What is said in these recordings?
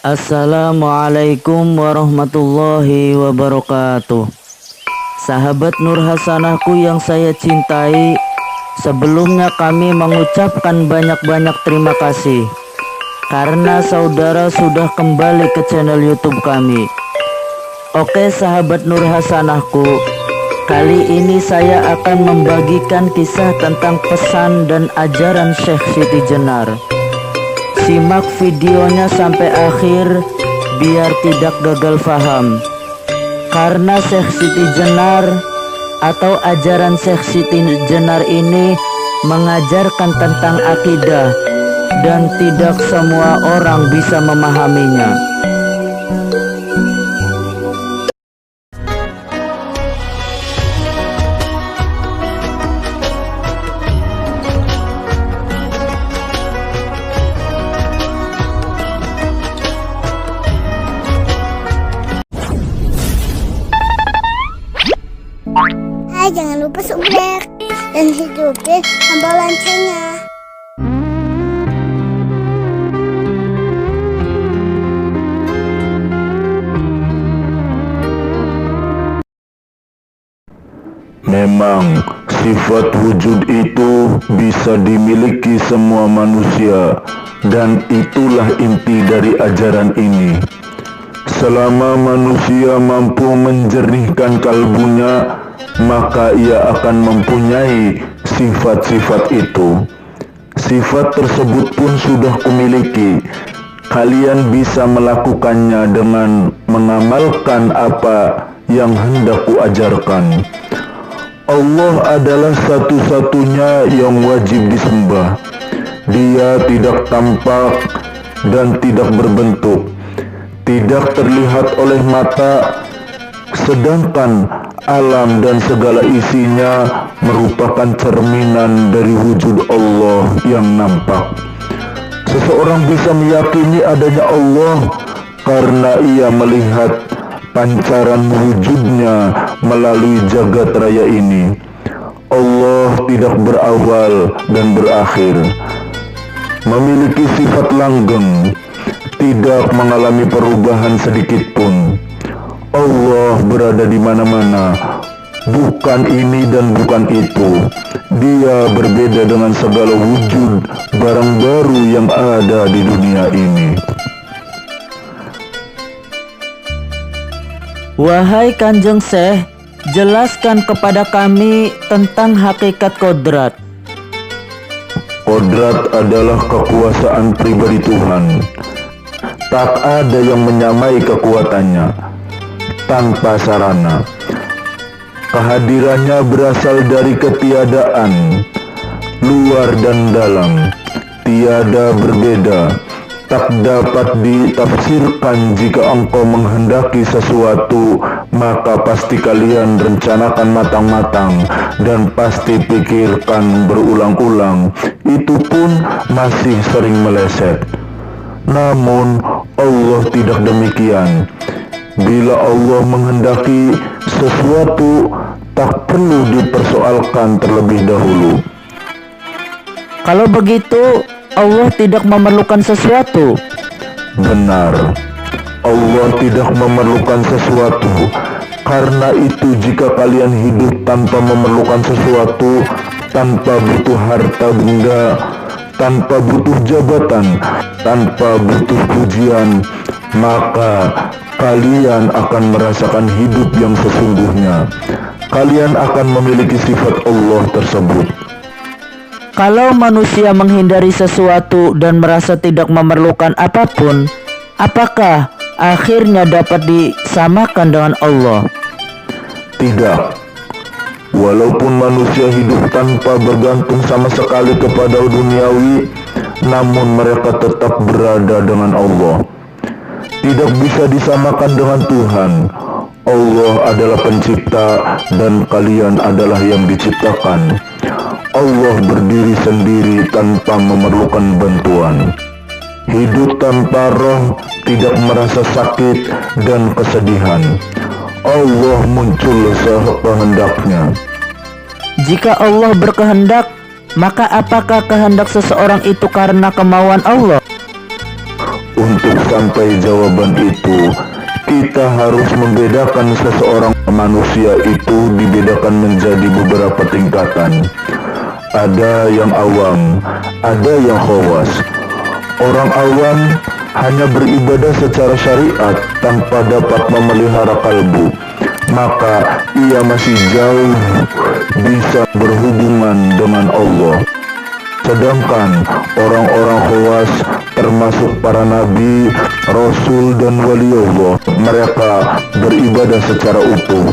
Assalamualaikum warahmatullahi wabarakatuh. Sahabat Nur Hasanahku yang saya cintai, sebelumnya kami mengucapkan banyak-banyak terima kasih karena saudara sudah kembali ke channel YouTube kami. Oke sahabat Nur Hasanahku, kali ini saya akan membagikan kisah tentang pesan dan ajaran Syekh Siti Jenar. Simak videonya sampai akhir biar tidak gagal paham. Karena Syekh Siti Jenar atau ajaran Syekh Siti Jenar ini mengajarkan tentang akidah dan tidak semua orang bisa memahaminya. Hai, jangan lupa subscribe dan hidupin tombol loncengnya. Memang sifat wujud itu bisa dimiliki semua manusia, dan itulah inti dari ajaran ini. Selama manusia mampu menjernihkan kalbunya, maka ia akan mempunyai sifat-sifat itu. Sifat tersebut pun sudah kumiliki. Kalian bisa melakukannya dengan mengamalkan apa yang hendak kuajarkan. Allah adalah satu-satunya yang wajib disembah. Dia tidak tampak dan tidak berbentuk, tidak terlihat oleh mata, sedangkan alam dan segala isinya merupakan cerminan dari wujud Allah yang nampak. Seseorang bisa meyakini adanya Allah karena ia melihat pancaran wujudnya melalui jagat raya ini. Allah tidak berawal dan berakhir, memiliki sifat langgeng, tidak mengalami perubahan sedikit pun. Allah berada di mana-mana, bukan ini dan bukan itu. Dia berbeda dengan segala wujud barang baru yang ada di dunia ini. Wahai Kanjeng Syekh, jelaskan kepada kami tentang hakikat kodrat. Kodrat adalah kekuasaan pribadi Tuhan. Tak ada yang menyamai kekuatannya tanpa sarana. Kehadirannya berasal dari ketiadaan, luar dan dalam, tiada berbeda. Tak dapat ditafsirkan. Jika engkau menghendaki sesuatu, maka pasti kalian rencanakan matang-matang dan pasti pikirkan berulang-ulang. Itu pun masih sering meleset. Namun Allah tidak demikian. Bila Allah menghendaki sesuatu, tak perlu dipersoalkan terlebih dahulu. Kalau begitu, Allah tidak memerlukan sesuatu. Benar, Allah tidak memerlukan sesuatu. Karena itu jika kalian hidup tanpa memerlukan sesuatu, tanpa butuh harta benda, tanpa butuh jabatan, tanpa butuh pujian, maka kalian akan merasakan hidup yang sesungguhnya. Kalian akan memiliki sifat Allah tersebut. Kalau manusia menghindari sesuatu dan merasa tidak memerlukan apapun, apakah akhirnya dapat disamakan dengan Allah? Tidak. Walaupun manusia hidup tanpa bergantung sama sekali kepada duniawi, namun mereka tetap berada dengan Allah. Tidak bisa disamakan dengan Tuhan. Allah adalah pencipta dan kalian adalah yang diciptakan. Allah berdiri sendiri tanpa memerlukan bantuan. Hidup tanpa roh, tidak merasa sakit dan kesedihan. Allah muncul sekehendaknya. Jika Allah berkehendak, maka apakah kehendak seseorang itu karena kemauan Allah? untuk sampai jawaban itu, kita harus membedakan seseorang manusia itu dibedakan menjadi beberapa tingkatan. Ada yang awam, ada yang khawas. Orang awam hanya beribadah secara syariat tanpa dapat memelihara kalbu, maka ia masih jauh bisa berhubungan dengan Allah. Sedangkan orang-orang khawas termasuk para nabi, rasul dan waliullah, mereka beribadah secara utuh,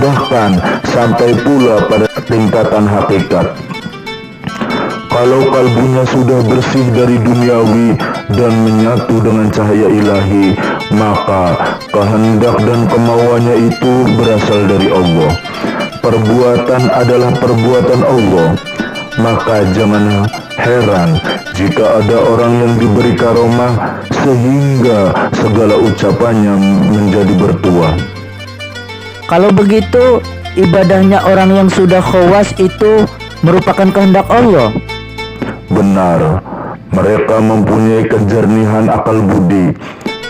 bahkan sampai pula pada tingkatan hakikat. Kalau kalbunya sudah bersih dari duniawi dan menyatu dengan cahaya ilahi, maka kehendak dan kemauannya itu berasal dari Allah. Perbuatan adalah perbuatan Allah. Maka jangan heran jika ada orang yang diberi karomah sehingga segala ucapannya menjadi bertuah. Kalau begitu, ibadahnya orang yang sudah khawas itu merupakan kehendak Allah. Benar, mereka mempunyai kejernihan akal budi,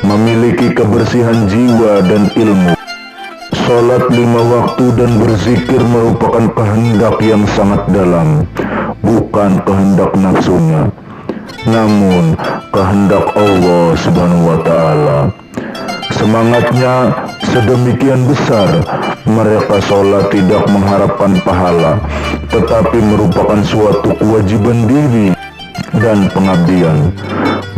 memiliki kebersihan jiwa dan ilmu. Sholat 5 waktu dan berzikir merupakan kehendak yang sangat dalam, bukan kehendak nafsunya, namun kehendak Allah Subhanahu wa Ta'ala. Semangatnya sedemikian besar, mereka sholat tidak mengharapkan pahala, tetapi merupakan suatu kewajiban diri dan pengabdian.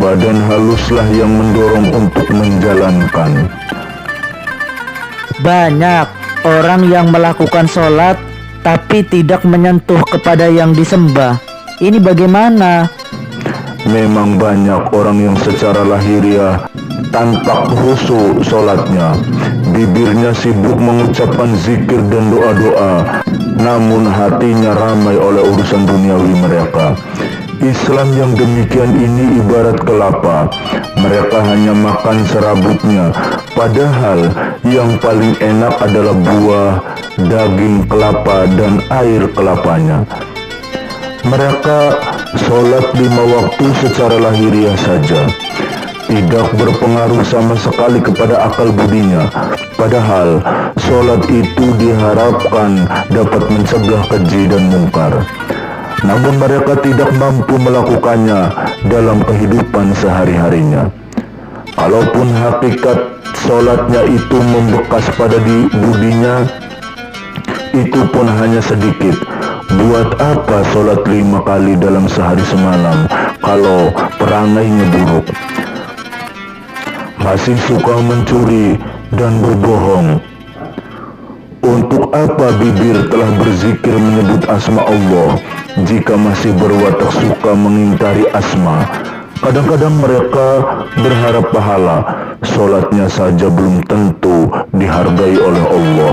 Badan haluslah yang mendorong untuk menjalankan. Banyak orang yang melakukan sholat tapi tidak menyentuh kepada yang disembah. Ini bagaimana? Memang banyak orang yang secara lahiriah tampak khusyuk sholatnya, bibirnya sibuk mengucapkan zikir dan doa-doa, namun hatinya ramai oleh urusan duniawi mereka. Islam yang demikian ini ibarat kelapa, mereka hanya makan serabutnya, padahal yang paling enak adalah buah, daging kelapa dan air kelapanya. Mereka sholat 5 waktu secara lahiriah saja, tidak berpengaruh sama sekali kepada akal budinya, padahal sholat itu diharapkan dapat mencegah keji dan mungkar. Namun mereka tidak mampu melakukannya dalam kehidupan sehari-harinya. Kalaupun hakikat sholatnya itu membekas pada di budinya, itu pun hanya sedikit. Buat apa sholat 5 kali dalam sehari semalam kalau perangainya buruk? Masih suka mencuri dan berbohong. Untuk apa bibir telah berzikir menyebut asma Allah jika masih berwatak suka mengingkari asma? Kadang-kadang mereka berharap pahala, sholatnya saja belum tentu dihargai oleh Allah,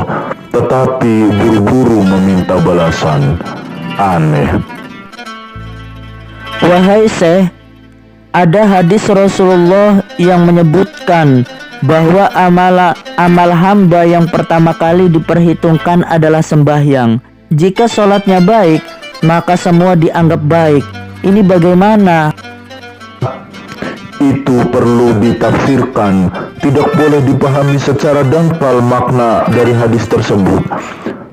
tetapi buru-buru meminta balasan. Aneh. Wahai Syekh, ada hadis Rasulullah yang menyebutkan bahwa amal hamba yang pertama kali diperhitungkan adalah sembahyang. Jika sholatnya baik, maka semua dianggap baik. Ini bagaimana? Itu perlu ditafsirkan, tidak boleh dipahami secara dangkal makna dari hadis tersebut.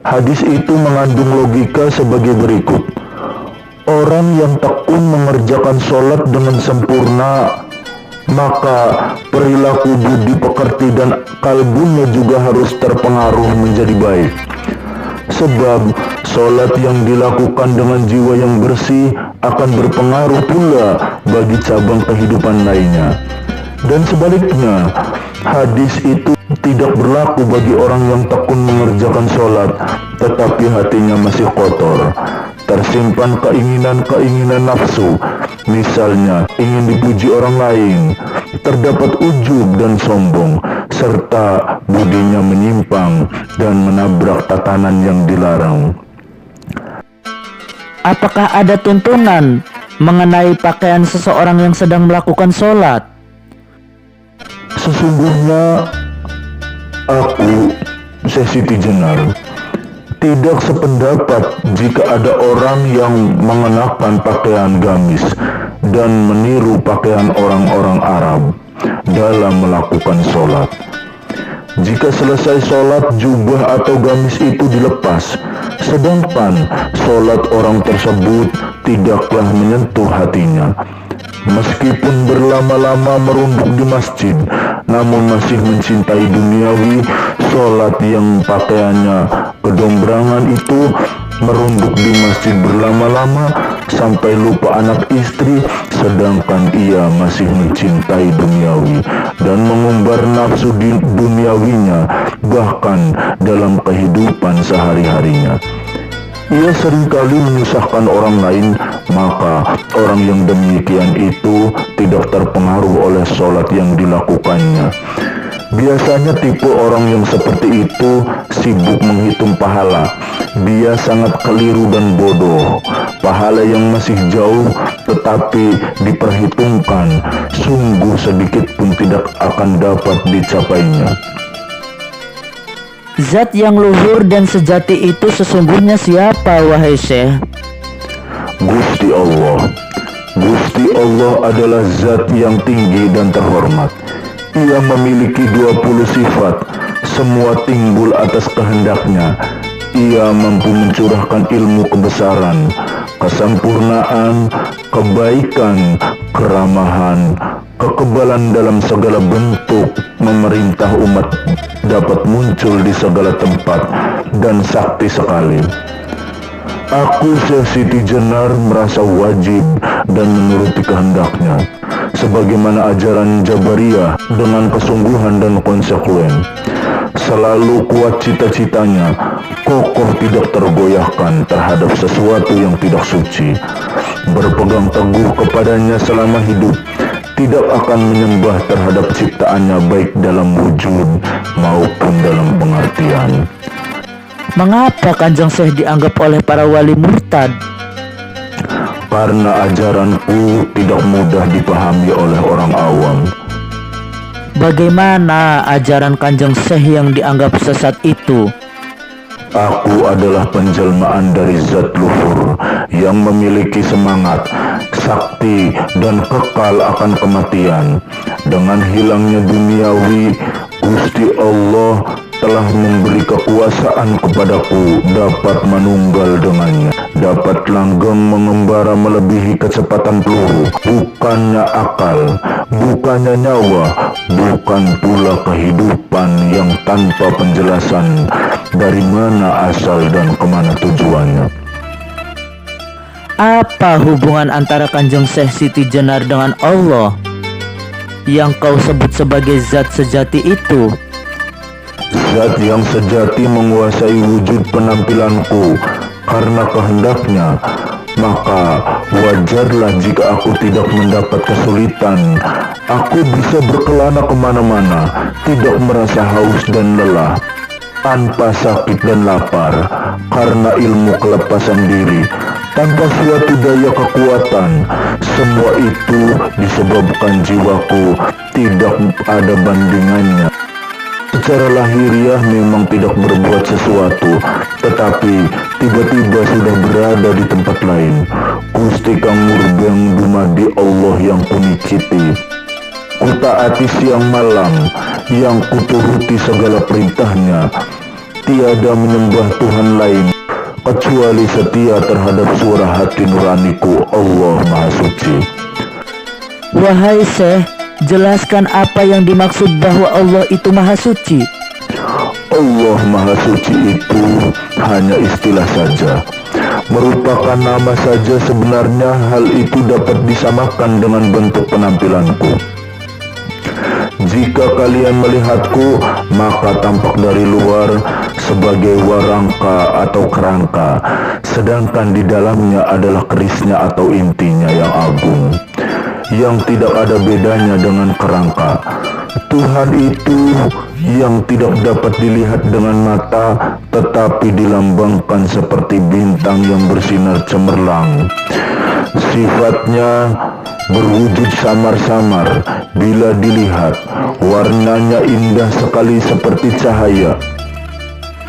Hadis itu mengandung logika sebagai berikut. Orang yang tekun mengerjakan sholat dengan sempurna, maka perilaku budi pekerti dan kalbunya juga harus terpengaruh menjadi baik. Sebab sholat yang dilakukan dengan jiwa yang bersih akan berpengaruh pula bagi cabang kehidupan lainnya. Dan sebaliknya, hadis itu tidak berlaku bagi orang yang tekun mengerjakan sholat, tetapi hatinya masih kotor, tersimpan keinginan-keinginan nafsu, misalnya ingin dipuji orang lain, terdapat ujub dan sombong, serta budinya menyimpang dan menabrak tatanan yang dilarang. Apakah ada tuntunan mengenai pakaian seseorang yang sedang melakukan sholat? Sesungguhnya aku, Syekh Siti Jenar, tidak sependapat jika ada orang yang mengenakan pakaian gamis dan meniru pakaian orang-orang Arab. dalam melakukan sholat. Jika selesai sholat, jubah atau gamis itu dilepas, sedangkan sholat orang tersebut tidaklah menyentuh hatinya. Meskipun berlama-lama merunduk di masjid, namun masih mencintai duniawi, sholat yang pakaiannya kedombrangan itu merunduk di masjid berlama-lama sampai lupa anak istri, sedangkan ia masih mencintai duniawi dan mengumbar nafsu di duniawinya bahkan dalam kehidupan sehari-harinya. Ia seringkali menyusahkan orang lain, maka orang yang demikian itu tidak terpengaruh oleh sholat yang dilakukannya. Biasanya tipe orang yang seperti itu sibuk menghitung pahala. Dia sangat keliru dan bodoh. Pahala yang masih jauh tetapi diperhitungkan, sungguh sedikit pun tidak akan dapat dicapainya. Zat yang luhur dan sejati itu sesungguhnya siapa, wahai Syekh? Gusti Allah. Gusti Allah adalah zat yang tinggi dan terhormat. Ia memiliki 20 sifat, semua timbul atas kehendaknya. Ia mampu mencurahkan ilmu kebesaran, kesempurnaan, kebaikan, keramahan, kekebalan dalam segala bentuk, memerintah umat dapat muncul di segala tempat, dan sakti sekali. Aku, Syekh Siti Jenar, merasa wajib dan menuruti kehendaknya, sebagaimana ajaran Jabariyah dengan kesungguhan dan konsekuen. Selalu kuat cita-citanya, kokoh tidak tergoyahkan terhadap sesuatu yang tidak suci, berpegang teguh kepadanya selama hidup, tidak akan menyembah terhadap ciptaannya baik dalam wujud maupun dalam pengertian. Mengapa Kanjeng Syekh dianggap oleh para wali murtad? Karena ajaranku tidak mudah dipahami oleh orang awam. Bagaimana ajaran Kanjeng Syekh yang dianggap sesat itu? Aku adalah penjelmaan dari zat luhur yang memiliki semangat, sakti, dan kekal akan kematian. Dengan hilangnya duniawi, Gusti Allah telah memberi kekuasaan kepadaku dapat menunggal dengannya, dapat langgeng mengembara melebihi kecepatan peluru, bukannya akal, bukannya nyawa, bukan pula kehidupan yang tanpa penjelasan dari mana asal dan kemana tujuannya. Apa hubungan antara Kanjeng Syekh Siti Jenar dengan Allah yang kau sebut sebagai zat sejati itu? Zat yang sejati menguasai wujud penampilanku karena kehendaknya, maka wajarlah jika aku tidak mendapat kesulitan. Aku bisa berkelana kemana-mana, tidak merasa haus dan lelah, tanpa sakit dan lapar, karena ilmu kelepasan diri, tanpa suatu daya kekuatan. Semua itu disebabkan jiwaku tidak ada bandingannya. Secara lahiriah memang tidak berbuat sesuatu, tetapi tiba-tiba sudah berada di tempat lain. Gusti kang murbeng dumadi Allah yang kuniciti. Kutaati siang malam, yang kuturuti segala perintahnya. Tiada menyembah Tuhan lain kecuali setia terhadap suara hati nuraniku, Allah Maha Suci. Wahai Syekh, jelaskan apa yang dimaksud bahwa Allah itu Maha Suci. Allah Maha Suci itu hanya istilah saja, merupakan nama saja. Sebenarnya hal itu dapat disamakan dengan bentuk penampilanku. Jika kalian melihatku, maka tampak dari luar sebagai warangka atau kerangka, sedangkan di dalamnya adalah kerisnya atau intinya yang agung, yang tidak ada bedanya dengan kerangka. Tuhan itu yang tidak dapat dilihat dengan mata, tetapi dilambangkan seperti bintang yang bersinar cemerlang. Sifatnya berwujud samar-samar, bila dilihat warnanya indah sekali seperti cahaya.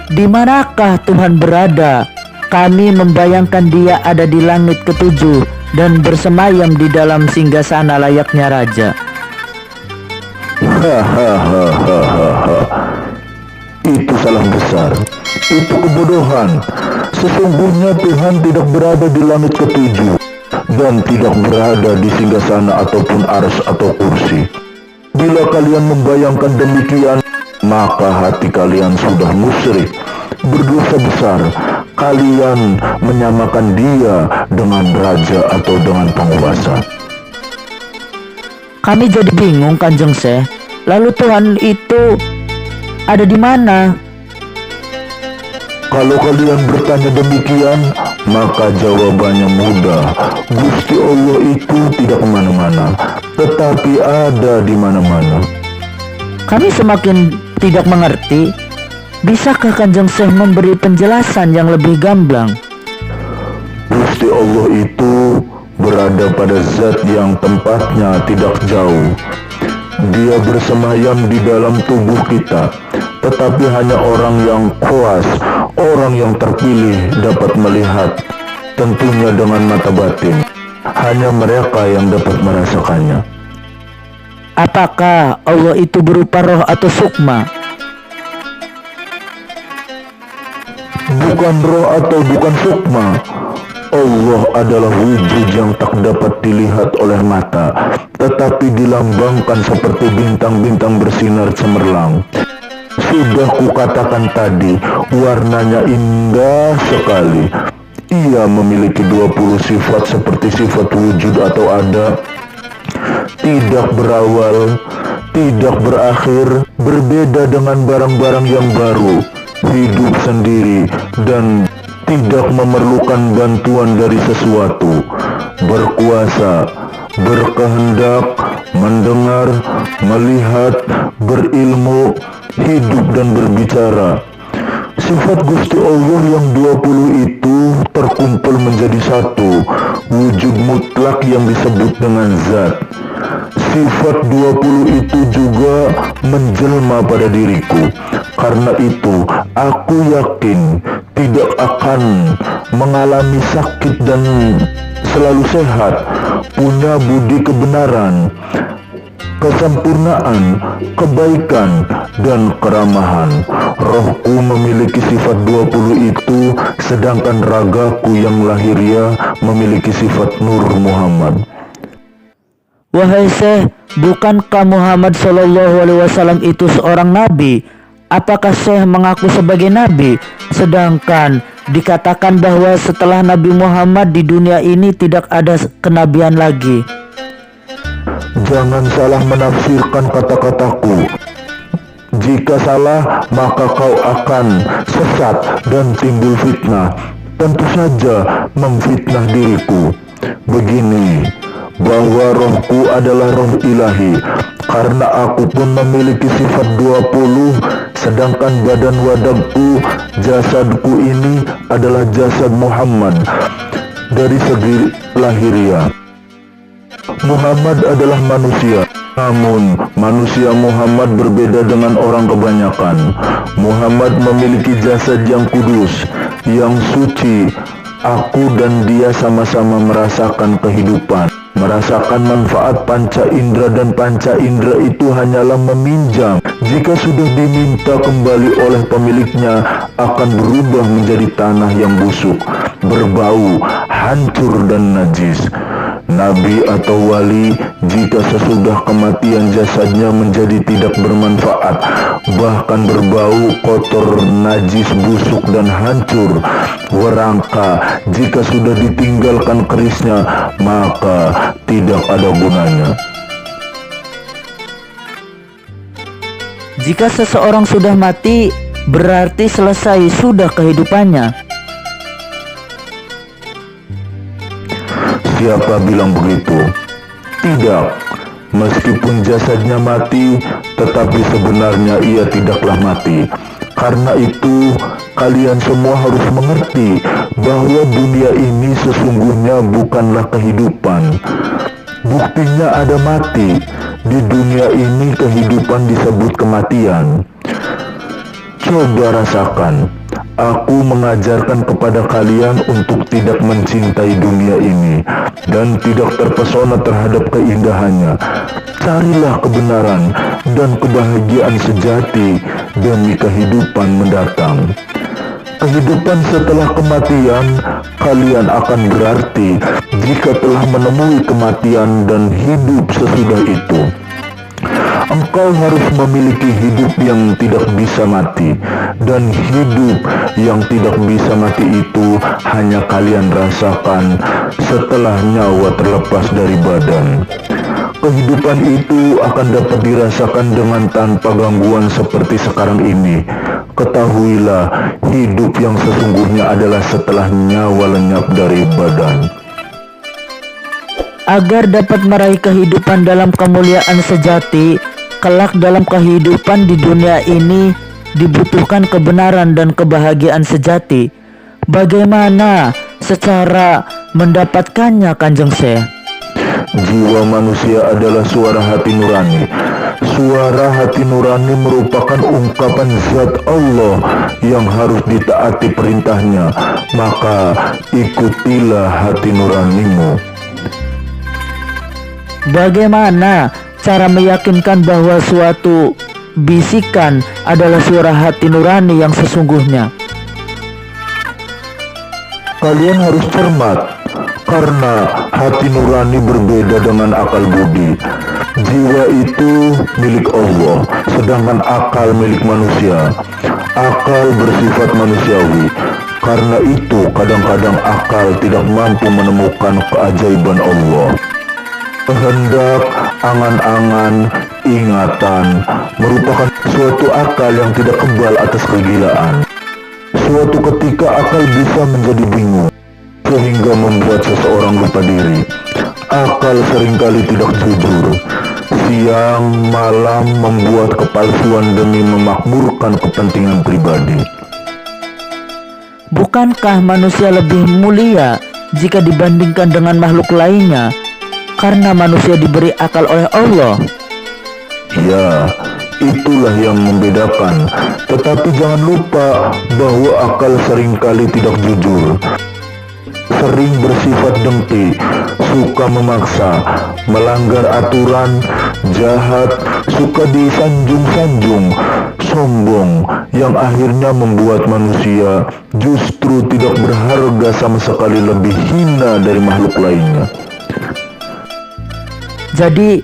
Di manakah Tuhan berada? Kami membayangkan Dia ada di langit ketujuh dan bersemayam di dalam singgasana layaknya raja. Hahaha. Itu salah besar. Itu kebodohan. Sesungguhnya Tuhan tidak berada di langit ketujuh dan tidak berada di singgasana ataupun ars atau kursi. Bila kalian membayangkan demikian, maka hati kalian sudah musyrik, berdosa besar. Kalian menyamakan dia dengan raja atau dengan penguasa. Kami jadi bingung Kanjeng Syekh. Lalu Tuhan itu ada di mana? Kalau kalian bertanya demikian, maka jawabannya mudah. Gusti Allah itu tidak kemana-mana, tetapi ada di mana-mana. Kami semakin tidak mengerti. Bisakah Kanjeng Syekh memberi penjelasan yang lebih gamblang? Gusti Allah itu berada pada zat yang tempatnya tidak jauh. Dia bersemayam di dalam tubuh kita, tetapi hanya orang yang kuas, orang yang terpilih dapat melihat, tentunya dengan mata batin. Hanya mereka yang dapat merasakannya. Apakah Allah itu berupa roh atau sukma? Bukan roh atau bukan sukma. Allah adalah wujud yang tak dapat dilihat oleh mata, tetapi dilambangkan seperti bintang-bintang bersinar cemerlang. Sudah kukatakan tadi, warnanya indah sekali. Ia memiliki 20 sifat seperti sifat wujud atau ada, tidak berawal, tidak berakhir, berbeda dengan barang-barang yang baru, hidup sendiri, dan tidak memerlukan bantuan dari sesuatu, berkuasa, berkehendak, mendengar, melihat, berilmu, hidup dan berbicara. Sifat Gusti Allah yang 20 itu terkumpul menjadi satu, wujud mutlak yang disebut dengan zat. Sifat 20 itu juga menjelma pada diriku. Karena itu, aku yakin tidak akan mengalami sakit dan selalu sehat, punya budi kebenaran, kesempurnaan, kebaikan, dan keramahan. Rohku memiliki sifat 20 itu, sedangkan ragaku yang lahiriah memiliki sifat Nur Muhammad. Wahai Syekh, bukankah Muhammad SAW itu seorang nabi? Apakah Syekh mengaku sebagai nabi? Sedangkan dikatakan bahwa setelah Nabi Muhammad di dunia ini tidak ada kenabian lagi. Jangan salah menafsirkan kata-kataku. Jika salah, maka kau akan sesat dan timbul fitnah. Tentu saja memfitnah diriku. Begini, bahwa rohku adalah roh ilahi, karena aku pun memiliki sifat 20, sedangkan badan wadahku, jasadku ini adalah jasad Muhammad dari segi lahiriah. Muhammad adalah manusia, namun manusia Muhammad berbeda dengan orang kebanyakan. Muhammad memiliki jasad yang kudus, yang suci. Aku dan dia sama-sama merasakan kehidupan, merasakan manfaat panca indera, dan panca indera itu hanyalah meminjam. Jika sudah diminta kembali oleh pemiliknya, akan berubah menjadi tanah yang busuk, berbau, hancur dan najis. Nabi atau wali, jika sesudah kematian jasadnya menjadi tidak bermanfaat, bahkan berbau, kotor, najis, busuk, dan hancur. Werangka, jika sudah ditinggalkan kerisnya, maka tidak ada gunanya. Jika seseorang sudah mati, berarti selesai sudah kehidupannya. Siapa bilang begitu? Tidak. Meskipun jasadnya mati, tetapi sebenarnya ia tidaklah mati. Karena itu, kalian semua harus mengerti bahwa dunia ini sesungguhnya bukanlah kehidupan. Buktinya ada mati. Di dunia ini kehidupan disebut kematian. Coba rasakan, aku mengajarkan kepada kalian untuk tidak mencintai dunia ini dan tidak terpesona terhadap keindahannya. Carilah kebenaran dan kebahagiaan sejati demi kehidupan mendatang. Kehidupan setelah kematian, kalian akan berarti jika telah menemui kematian dan hidup sesudah itu. Engkau harus memiliki hidup yang tidak bisa mati, dan hidup yang tidak bisa mati itu hanya kalian rasakan setelah nyawa terlepas dari badan. Kehidupan itu akan dapat dirasakan dengan tanpa gangguan seperti sekarang ini. Ketahuilah, hidup yang sesungguhnya adalah setelah nyawa lenyap dari badan. Agar dapat meraih kehidupan dalam kemuliaan sejati, kelak dalam kehidupan di dunia ini dibutuhkan kebenaran dan kebahagiaan sejati. Bagaimana secara mendapatkannya, Kanjeng Syekh? Jiwa manusia adalah suara hati nurani. Suara hati nurani merupakan ungkapan zat Allah yang harus ditaati perintahnya. Maka ikutilah hati nuranimu. Bagaimana cara meyakinkan bahwa suatu bisikan adalah suara hati nurani yang sesungguhnya? Kalian harus cermat, karena hati nurani berbeda dengan akal budi. Jiwa itu milik Allah, sedangkan akal milik manusia. Akal bersifat manusiawi. Karena itu kadang-kadang akal tidak mampu menemukan keajaiban Allah. Kehendak, angan-angan, ingatan merupakan suatu akal yang tidak kebal atas kegilaan. Suatu ketika akal bisa menjadi bingung, sehingga membuat seseorang lupa diri. Akal seringkali tidak jujur. Siang malam membuat kepalsuan demi memakmurkan kepentingan pribadi. Bukankah manusia lebih mulia jika dibandingkan dengan makhluk lainnya? Karena manusia diberi akal oleh Allah. Ya, itulah yang membedakan. Tetapi jangan lupa bahwa akal seringkali tidak jujur. Sering bersifat dengki, suka memaksa, melanggar aturan, jahat, suka disanjung-sanjung, sombong, yang akhirnya membuat manusia justru tidak berharga sama sekali, lebih hina dari makhluk lainnya. Jadi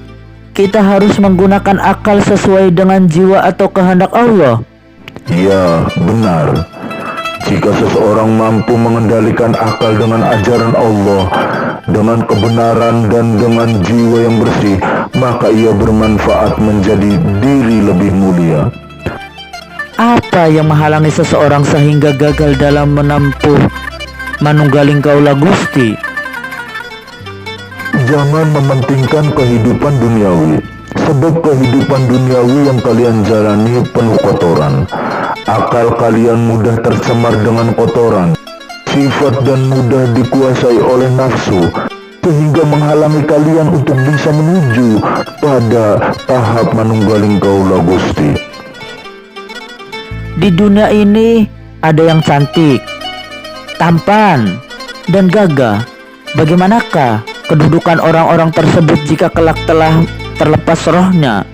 kita harus menggunakan akal sesuai dengan jiwa atau kehendak Allah. Ya, benar. Jika seseorang mampu mengendalikan akal dengan ajaran Allah, dengan kebenaran dan dengan jiwa yang bersih, maka ia bermanfaat menjadi diri lebih mulia. Apa yang menghalangi seseorang sehingga gagal dalam menempuh manunggaling kaula Gusti? Jangan mementingkan kehidupan duniawi, sebab kehidupan duniawi yang kalian jalani penuh kotoran. Akal kalian mudah tercemar dengan kotoran, sifat dan mudah dikuasai oleh nafsu, sehingga menghalangi kalian untuk bisa menuju pada tahap manunggaling kaula Gusti. Di dunia ini ada yang cantik, tampan, dan gagah. Bagaimanakah kedudukan orang-orang tersebut jika kelak telah terlepas rohnya?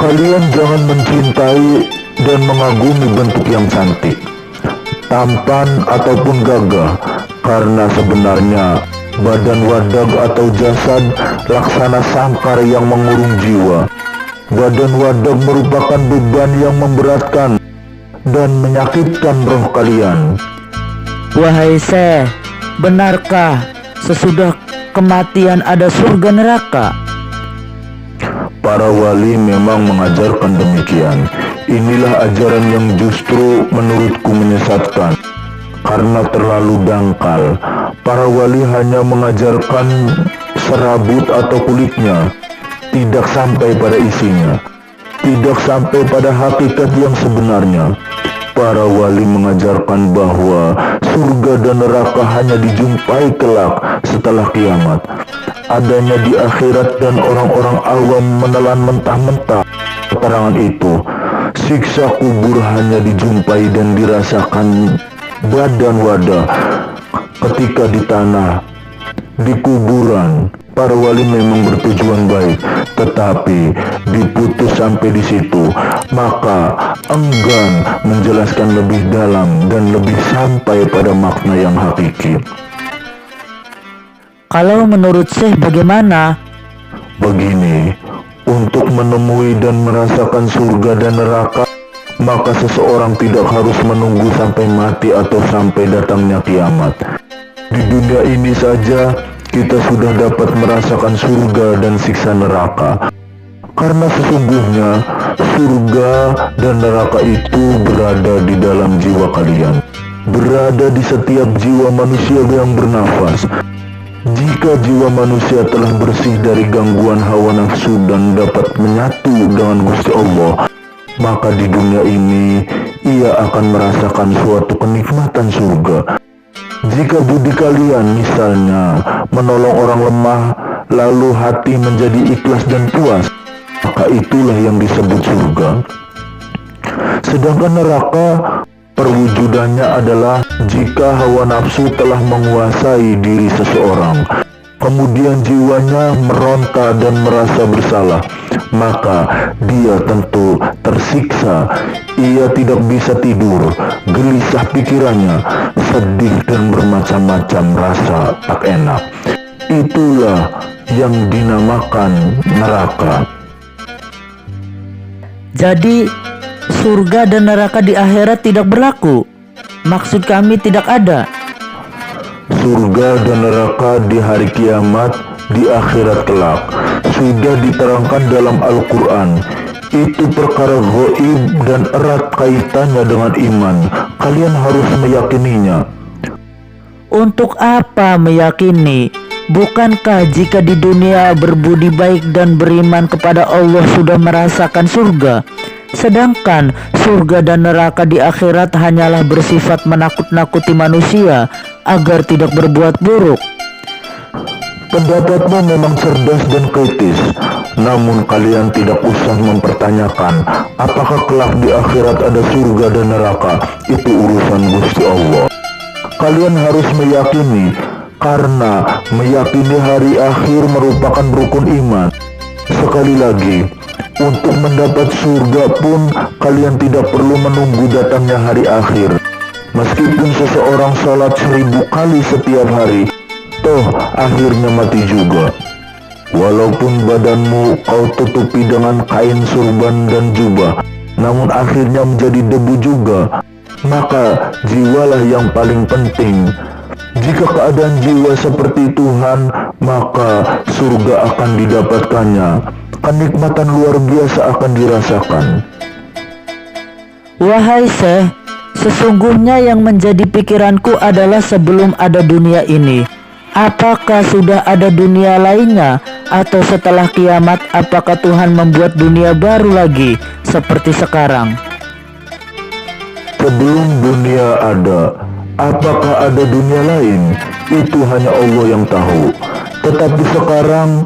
Kalian jangan mencintai dan mengagumi bentuk yang cantik, tampan ataupun gagah, karena sebenarnya badan wadag atau jasad laksana sangkar yang mengurung jiwa. Badan wadag merupakan beban yang memberatkan dan menyakitkan roh kalian. Wahai Syekh, benarkah sesudah kematian ada surga neraka? Para wali memang mengajarkan demikian. Inilah ajaran yang justru menurutku menyesatkan, karena terlalu dangkal. Para wali hanya mengajarkan serabut atau kulitnya, tidak sampai pada isinya, tidak sampai pada hakikat yang sebenarnya. Para wali mengajarkan bahwa surga dan neraka hanya dijumpai kelak setelah kiamat. adanya di akhirat dan orang-orang awam menelan mentah-mentah keterangan itu. Siksa kubur hanya dijumpai dan dirasakan badan wadah ketika di tanah, di kuburan. Para wali memang bertujuan baik, tetapi diputus sampai di situ, maka enggan menjelaskan lebih dalam dan lebih sampai pada makna yang hakiki. Kalau menurut Syekh bagaimana? Begini, untuk menemui dan merasakan surga dan neraka, maka seseorang tidak harus menunggu sampai mati atau sampai datangnya kiamat. Di dunia ini saja kita sudah dapat merasakan surga dan siksa neraka. Karena sesungguhnya surga dan neraka itu berada di dalam jiwa kalian, berada di setiap jiwa manusia yang bernafas. Jika jiwa manusia telah bersih dari gangguan hawa nafsu dan dapat menyatu dengan Gusti Allah, maka di dunia ini ia akan merasakan suatu kenikmatan surga. Jika budi kalian misalnya menolong orang lemah, lalu hati menjadi ikhlas dan puas, maka itulah yang disebut surga. Sedangkan neraka perwujudannya adalah jika hawa nafsu telah menguasai diri seseorang, kemudian jiwanya meronta dan merasa bersalah, maka dia tentu tersiksa. Ia tidak bisa tidur, gelisah pikirannya, sedih dan bermacam-macam rasa tak enak. Itulah yang dinamakan neraka. Jadi surga dan neraka di akhirat tidak berlaku? Maksud kami tidak ada. Surga dan neraka di hari kiamat, di akhirat kelak, sudah diterangkan dalam Al-Quran. Itu perkara gaib dan erat kaitannya dengan iman. Kalian harus meyakininya. Untuk apa meyakini? Bukankah jika di dunia berbudi baik dan beriman kepada Allah sudah merasakan surga? Sedangkan surga dan neraka di akhirat hanyalah bersifat menakut-nakuti manusia agar tidak berbuat buruk. Pendapatmu memang cerdas dan kritis, namun kalian tidak usah mempertanyakan apakah kelak di akhirat ada surga dan neraka. Itu urusan Gusti Allah. Kalian harus meyakini, karena meyakini hari akhir merupakan rukun iman. Sekali lagi, untuk mendapat surga pun kalian tidak perlu menunggu datangnya hari akhir. Meskipun seseorang sholat 1000 kali setiap hari, toh akhirnya mati juga. Walaupun badanmu kau tutupi dengan kain surban dan jubah, namun akhirnya menjadi debu juga. Maka jiwalah yang paling penting. Jika keadaan jiwa seperti Tuhan, maka surga akan didapatkannya. Kenikmatan luar biasa akan dirasakan. Wahai Syekh, sesungguhnya yang menjadi pikiranku adalah sebelum ada dunia ini, apakah sudah ada dunia lainnya? Atau setelah kiamat, apakah Tuhan membuat dunia baru lagi seperti sekarang? Sebelum dunia ada, apakah ada dunia lain? Itu hanya Allah yang tahu. Tetapi sekarang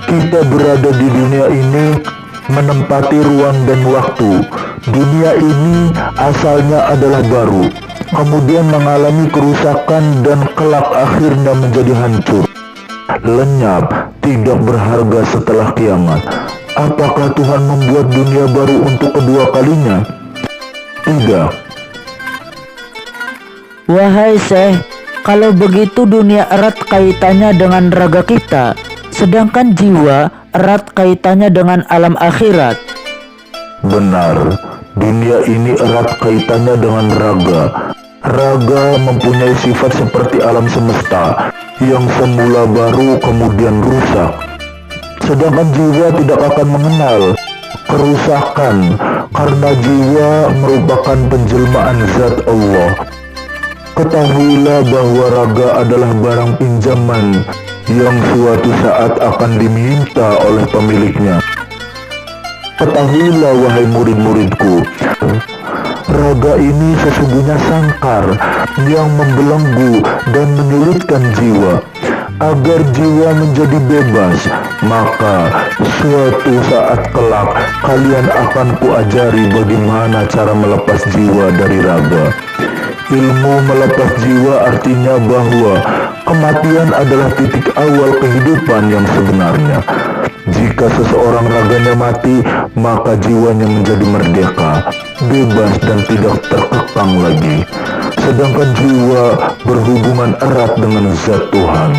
kita berada di dunia ini, menempati ruang dan waktu. Dunia ini asalnya adalah baru, kemudian mengalami kerusakan dan kelak akhirnya menjadi hancur, lenyap, tidak berharga setelah kiamat. Apakah Tuhan membuat dunia baru untuk kedua kalinya? Tidak. Wahai Syekh, kalau begitu dunia erat kaitannya dengan raga kita, sedangkan jiwa erat kaitannya dengan alam akhirat. Benar, dunia ini erat kaitannya dengan raga. Raga mempunyai sifat seperti alam semesta, yang semula baru kemudian rusak. Sedangkan jiwa tidak akan mengenal kerusakan, karena jiwa merupakan penjelmaan zat Allah. Ketahuilah bahwa raga adalah barang pinjaman yang suatu saat akan diminta oleh pemiliknya. Ketahuilah wahai murid-muridku, raga ini sesungguhnya sangkar yang membelenggu dan menyulitkan jiwa. agar jiwa menjadi bebas, maka suatu saat kelak kalian akan kuajari bagaimana cara melepas jiwa dari raga. Ilmu melepas jiwa artinya bahwa kematian adalah titik awal kehidupan yang sebenarnya. Jika seseorang raganya mati, maka jiwanya menjadi merdeka, bebas dan tidak terkekang lagi. Sedangkan jiwa berhubungan erat dengan zat Tuhan.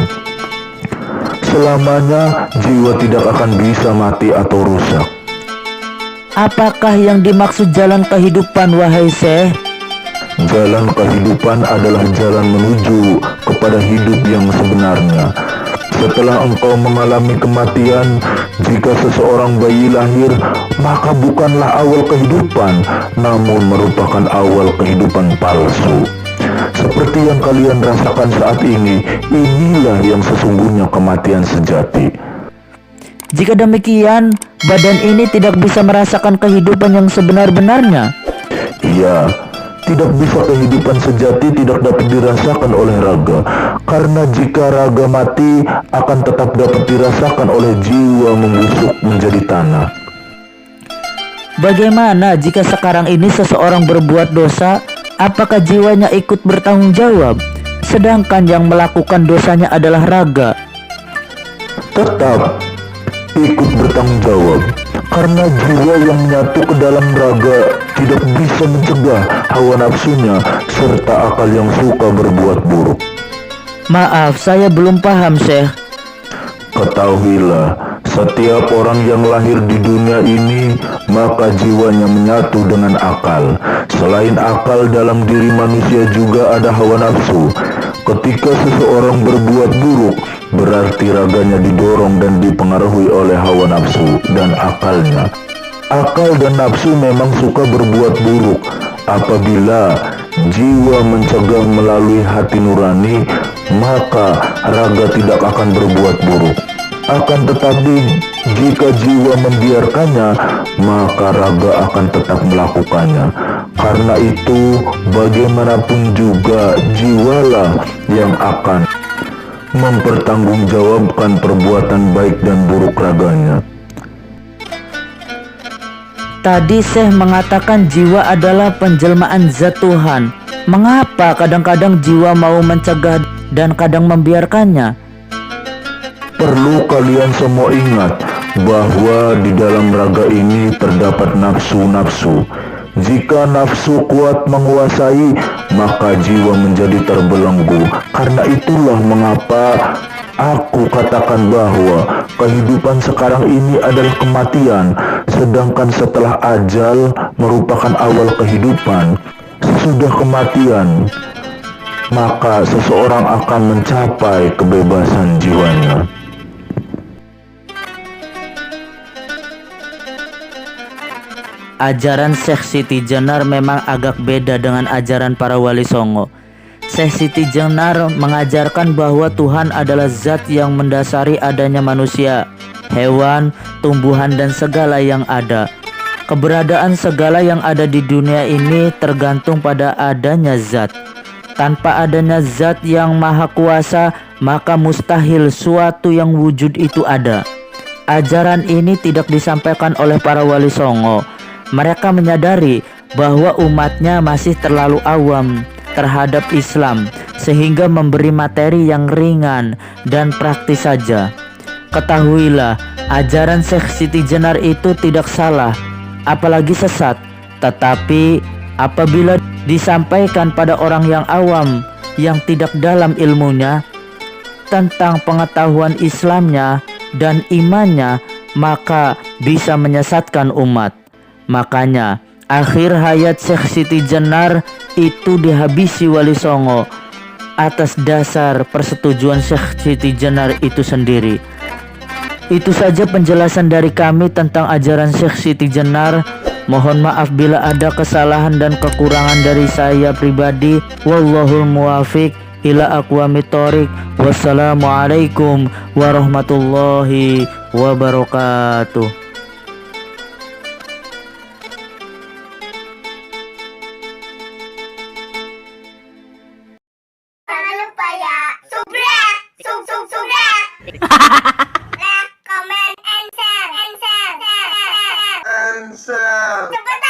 Selamanya jiwa tidak akan bisa mati atau rusak. Apakah yang dimaksud jalan kehidupan, wahai Syekh? Jalan kehidupan adalah jalan menuju kepada hidup yang sebenarnya. Setelah engkau mengalami kematian, jika seseorang bayi lahir, maka bukanlah awal kehidupan, namun merupakan awal kehidupan palsu. Seperti yang kalian rasakan saat ini, inilah yang sesungguhnya kematian sejati. Jika demikian, badan ini tidak bisa merasakan kehidupan yang sebenar-benarnya. Iya, tidak bisa kehidupan sejati tidak dapat dirasakan oleh raga. Karena jika raga mati, akan tetap dapat dirasakan oleh jiwa membusuk menjadi tanah. Bagaimana jika sekarang ini seseorang berbuat dosa, apakah jiwanya ikut bertanggung jawab? Sedangkan yang melakukan dosanya adalah raga. Tetap ikut bertanggung jawab. Karena jiwa yang menyatu ke dalam raga tidak bisa mencegah hawa nafsunya serta akal yang suka berbuat buruk. Maaf, saya belum paham, Syekh. Ketahuilah, setiap orang yang lahir di dunia ini, maka jiwanya menyatu dengan akal. Selain akal, dalam diri manusia juga ada hawa nafsu. Ketika seseorang berbuat buruk, berarti raganya didorong dan dipengaruhi oleh hawa nafsu dan akalnya. Akal dan nafsu memang suka berbuat buruk. Apabila jiwa mencegah melalui hati nurani, maka raga tidak akan berbuat buruk. Akan tetapi, jika jiwa membiarkannya, maka raga akan tetap melakukannya. Karena itu, bagaimanapun juga jiwalah yang akan mempertanggungjawabkan perbuatan baik dan buruk raganya. Tadi Syekh mengatakan jiwa adalah penjelmaan zat Tuhan. Mengapa kadang-kadang jiwa mau mencegah dan kadang membiarkannya? Perlu kalian semua ingat bahwa di dalam raga ini terdapat nafsu-nafsu. Jika nafsu kuat menguasai, maka jiwa menjadi terbelenggu. Karena itulah mengapa aku katakan bahwa kehidupan sekarang ini adalah kematian, sedangkan setelah ajal merupakan awal kehidupan. Sesudah kematian, maka seseorang akan mencapai kebebasan jiwanya. Ajaran Syekh Siti Jenar memang agak beda dengan ajaran para wali songo. Syekh Siti Jenar mengajarkan bahwa Tuhan adalah zat yang mendasari adanya manusia, hewan, tumbuhan, dan segala yang ada. Keberadaan segala yang ada di dunia ini tergantung pada adanya zat. Tanpa adanya zat yang maha kuasa, maka mustahil suatu yang wujud itu ada. Ajaran ini tidak disampaikan oleh para wali songo. Mereka menyadari bahwa umatnya masih terlalu awam terhadap Islam, sehingga memberi materi yang ringan dan praktis saja. Ketahuilah, ajaran Syekh Siti Jenar itu tidak salah, apalagi sesat. Tetapi apabila disampaikan pada orang yang awam, yang tidak dalam ilmunya tentang pengetahuan Islamnya dan imannya, maka bisa menyesatkan umat. Makanya akhir hayat Syekh Siti Jenar itu dihabisi wali songo atas dasar persetujuan Syekh Siti Jenar itu sendiri. Itu saja penjelasan dari kami tentang ajaran Syekh Siti Jenar. Mohon maaf bila ada kesalahan dan kekurangan dari saya pribadi. Wallahul muwafiq ila aqwamit thoriq. Wassalamualaikum warahmatullahi wabarakatuh. Jangan lupa ya, subrek, subrek. Cepetan